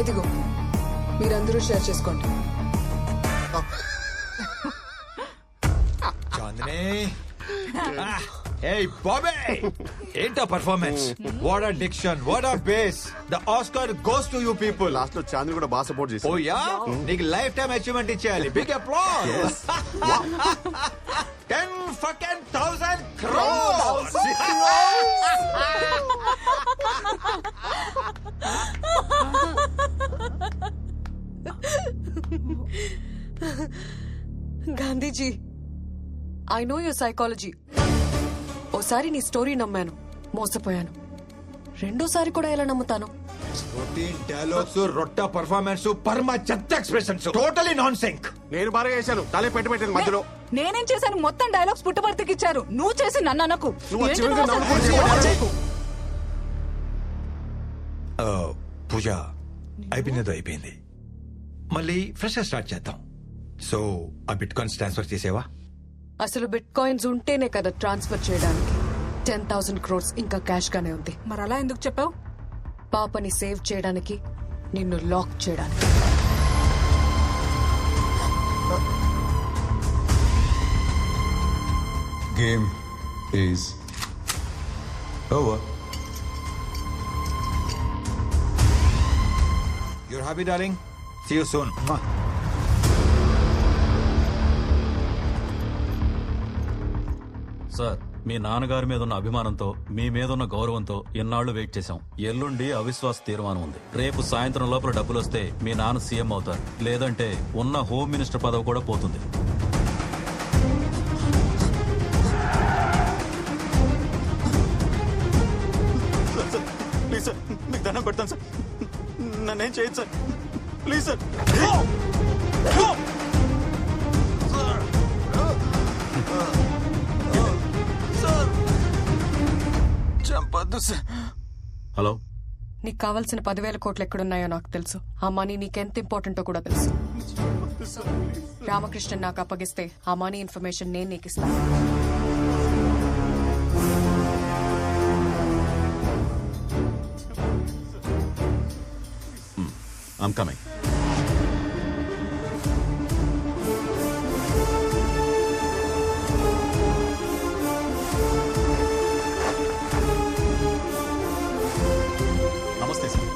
ఇదిగో మీరందరూ షేర్ చేసుకోండి. Chandini Hey Bobby! ఏంటా performance? What a diction, what a bass. The Oscar goes to you people. Last లో చాందిని కూడా బాగా సపోర్ట్ చేసి. Oh yeah? నీకు లైఫ్ టైం అచీవ్మెంట్ ఇచ్చేయాలి. Big applause. 10,000 crores. Gandhiji, I know your psychology. ఓసారి నీ స్టోరీ నమ్మాను, మోసపోయాను. రెండోసారి కూడా ఎలా నమ్ముతాను? డైలాగ్స్, రొట్ట పర్ఫార్మెన్స్, పర్మ చెత్త ఎక్స్ప్రెషన్స్, టోటలీ నాన్ సింక్. నేను బాగా చేశాను, తలే పెట్టింది మధ్యలో. నేనేం చేశాను? మొత్తం డైలాగ్స్ పుట్టపర్తికి ఇచ్చారు. నువ్వు చేసి నన్ను అనకు. పూజ అయిపోయింది. మళ్ళీ ఫ్రెష్ స్టార్ట్ చేద్దాం. సో ఆ బిట్ కాయిన్స్ ట్రాన్స్ఫర్ చేసేవా? అసలు బిట్ కాయిన్స్ ఉంటేనే కదా ట్రాన్స్ఫర్ చేయడానికి. 10,000 crores ఇంకా క్యాష్ గానే ఉంది. మరి అలా ఎందుకు చెప్పావు? పాపని సేవ్ చేయడానికి, నిన్ను లాక్ చేయడానికి. Game is over. You're happy, darling? See you soon. Sir, మీ నాన్నగారి మీద ఉన్న అభిమానంతో, మీ మీద ఉన్న గౌరవంతో ఎన్నాళ్లు వెయిట్ చేశాం. ఎల్లుండి అవిశ్వాస తీర్మానం ఉంది. రేపు సాయంత్రం లోపల డబ్బులు వస్తే మీ నాన్న సీఎం అవుతారు. లేదంటే ఉన్న హోమ్ మినిస్టర్ పదవి కూడా పోతుంది. ప్లీజ్ సార్, మీకు దండం పెడతాను సార్, నన్నేం చేయదు సార్, ప్లీజ్ సార్. చంపద్దు సార్. హలో, నీకు కావాల్సిన 10,000 కోట్లు ఎక్కడున్నాయో నాకు తెలుసు. ఆ మనీ నీకెంత ఇంపార్టెంటో కూడా తెలుసు. రామకృష్ణన్ నాకు అప్పగిస్తే ఆ మనీ ఇన్ఫర్మేషన్ నేను నీకు ఇస్తాను. I'm coming. నమస్తే సార్.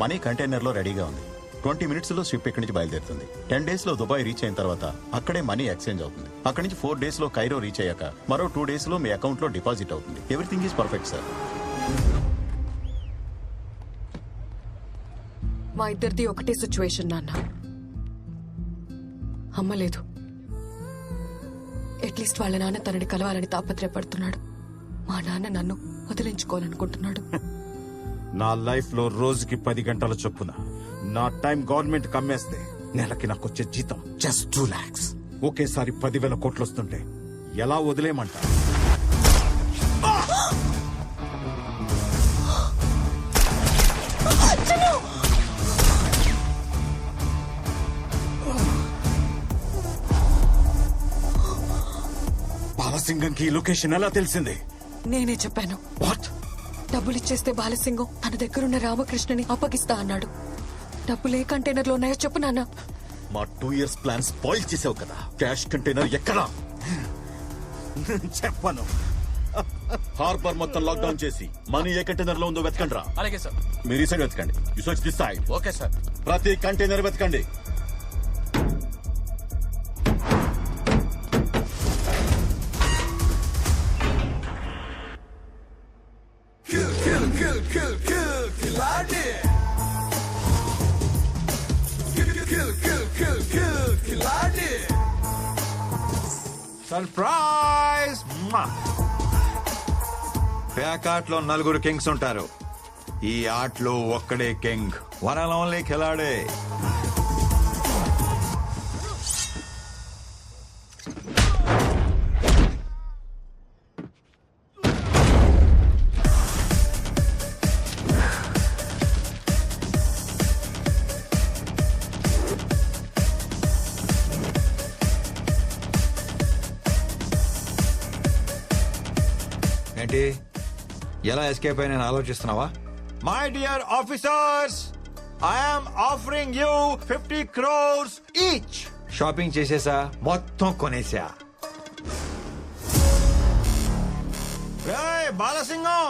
మనీ కంటైనర్లో రెడీగా ఉంది. 20 minutes లో షిప్ ఇక్కడి నుంచి బయలుదేరుతుంది. 10 days లో దుబాయ్ రీచ్ అయిన తర్వాత అక్కడే మనీ ఎక్స్చేంజ్ అవుతుంది. అక్కడి నుంచి 4 days లో కైరో రీచ్ అయ్యాక మరో 2 days లో మీ అకౌంట్ లో డిపాజిట్ అవుతుంది. Everything is perfect sir. మా ఇద్దరిది ఒకటే సిచ్యువేషన్ నాన్న. అమ్మ లేదు. అట్లీస్ట్ వాళ్ళ నాన్న తనని కలవాలని తాపత్రయపడుతున్నాడు. మా నాన్న నన్ను వదిలించుకోవాలనుకుంటున్నాడు. నా లైఫ్ లో రోజుకి 10 గంటల చొప్పున నా టైం గవర్నమెంట్ కమ్మేస్తే నెలకి నాకు వచ్చే జీతం జస్ట్ 2 lakhs. ఒకేసారి 10,000 కోట్లు వస్తుంటే ఎలా వదిలేయమంటా? బాలసింగంకి ఈ లొకేషన్ ఎలా తెలిసింది? నేనే చెప్పాను. వాట్? డబ్బులు ఇచ్చేస్తే బాలసింగం తన దగ్గరున్న రామకృష్ణని అప్పగిస్తా అన్నాడు. డబ్బులు ఏ కంటైనర్లో ఉన్నాయో చెప్పు నాన్న. మా 2 years ప్లాన్ స్పాయిల్ చేసావు కదా. క్యాష్ కంటైనర్ ఎక్కడా? చెప్పను. హార్బర్ మొత్తం లాక్డౌన్ చేసి మనీ ఏ కంటైనర్ లో ఉందో వెతకండి రా. అలాగే సార్. మీరు ఈ సైడ్ వెతకండి. You search this side. Okay sir. ప్రతి కంటైనర్ వెతకండి. సర్ప్రైజ్! ప్యాకాట్లో 4 కింగ్స్ ఉంటారు. ఈ ఆటలో ఒక్కడే కింగ్, వన్ అండ్ ఓన్లీ ఖిలాడే. ఏంటి, ఎలా ఎస్కేప్ అయినా ఆలోచిస్తున్నావా? My dear officers, I'm offering you 50 crores each. Shopping చేసేసా, మొత్తం కొనేసా. రేయ్ బాలసింగం,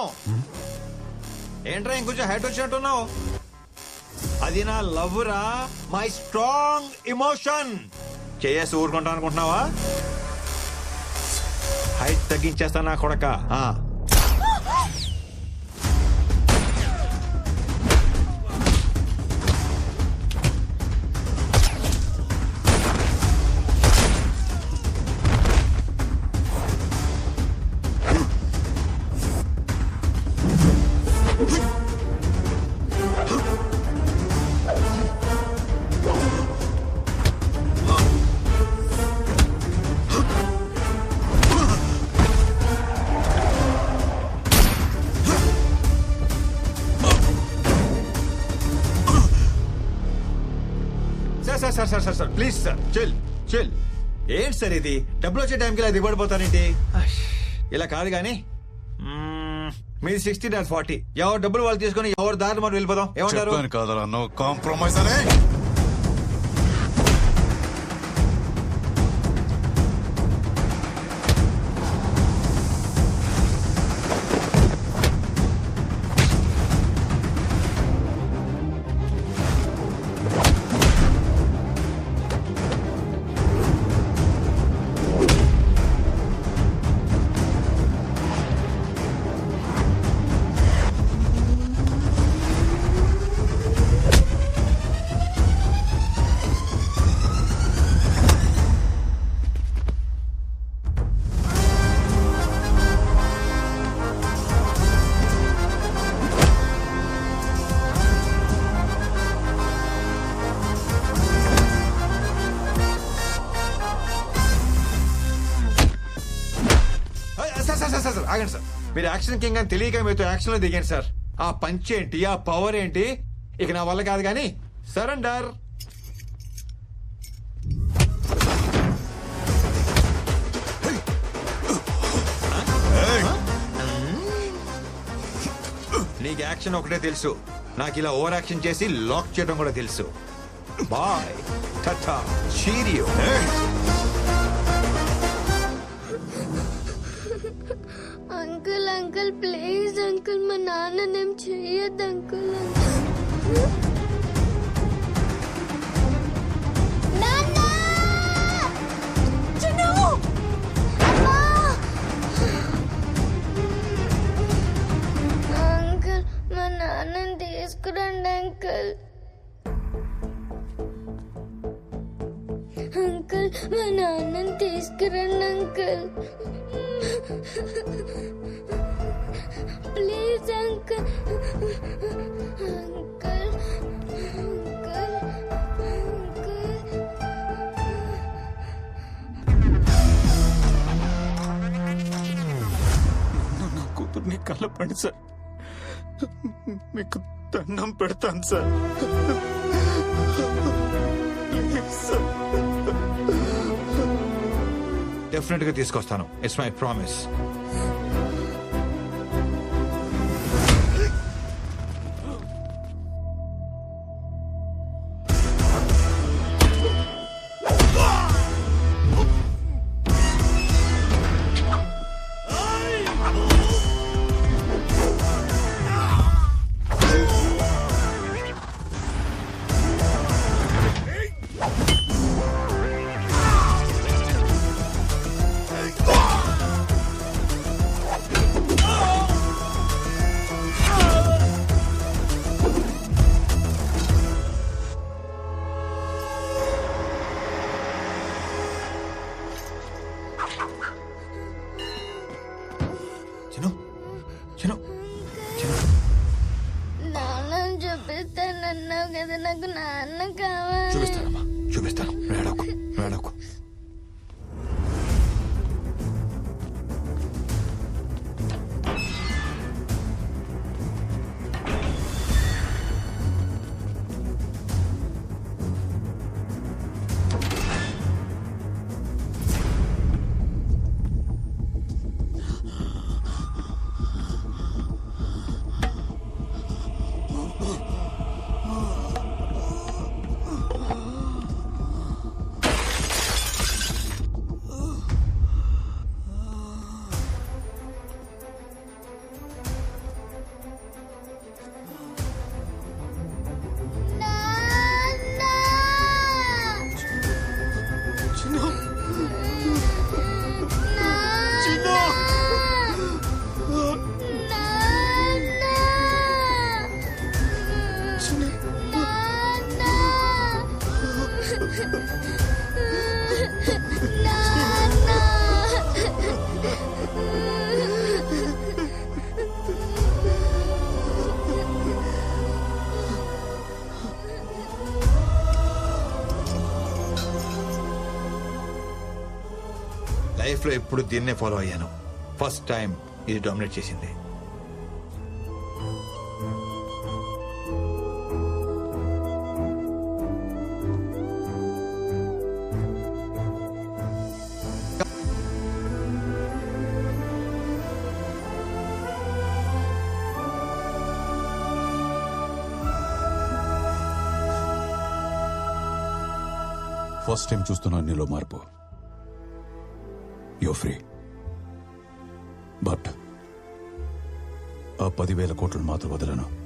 ఏంట్రా ఇంకొంచెం హైట్ వచ్చినట్టున్నావు? అది నా లవ్ రా, మై స్ట్రాంగ్ ఇమోషన్. చేసి ఊరుకుంటా అనుకుంటున్నావా? హైట్ తగ్గించేస్తా నా కొడక. Sir please sir, chill chill. ఏంటి సార్ ఇది? డబ్బులు వచ్చే టైంకి ఇలా దిగబడిపోతానేంటి? ఇలా కాదు కానీ మీది 60 నాది 40. ఎవరు డబ్బులు వాళ్ళు తీసుకొని ఎవరు దారి మనం వెళ్ళిపోదాం. ఏమంటారు? చెప్పాను కాదరా, నో కాంప్రమైజ్ అనే. సార్ ఆగండి సార్. మీరు యాక్షన్ కింగ్ అని తెలియక మీతో యాక్షన్ లో దిగాను సార్. ఆ పంచ్ ఏంటి, ఆ పవర్ ఏంటి, ఇక నా వల్ల కాదు కానీ సరెండర్. నీకు యాక్షన్ ఒకటే తెలుసు, నాకు ఇలా ఓవర్ యాక్షన్ చేసి లాక్ చేయడం కూడా తెలుసు. Bye tata cheerio. Uncle uncle please uncle, మా నాన్ననేం చెయ్యొద్దు అంకుల్. అంకుల్ మా నాన్నని తీసుకురండి అంకుల్. అంకుల్ మా నాన్నని తీసుకురండి uncle. Please uncle. Uncle uncle uncle. నా కూతుర్ని కలపండి సార్, మీకు దండం పెడతాను సార్. Please sir. డెఫినెట్ గా తీసుకొస్తాను. It's my promise. నాన్నని చూపిస్తానన్నావు కదా, నాకు నాన్న కావాలి. చూపిస్తానమ్మా, చూపిస్తాను. వేడకు వేడకు. లైఫ్ లో ఎప్పుడు దీన్నే ఫాలో అయ్యాను. ఫస్ట్ టైం ఇది డామినేట్ చేసింది. ఫస్ట్ టైం చూస్తున్నా నీలో మార్పు. యో ఫ్రీ. బట్ ఆ 10,000 కోట్లను మాత్రం వదలను.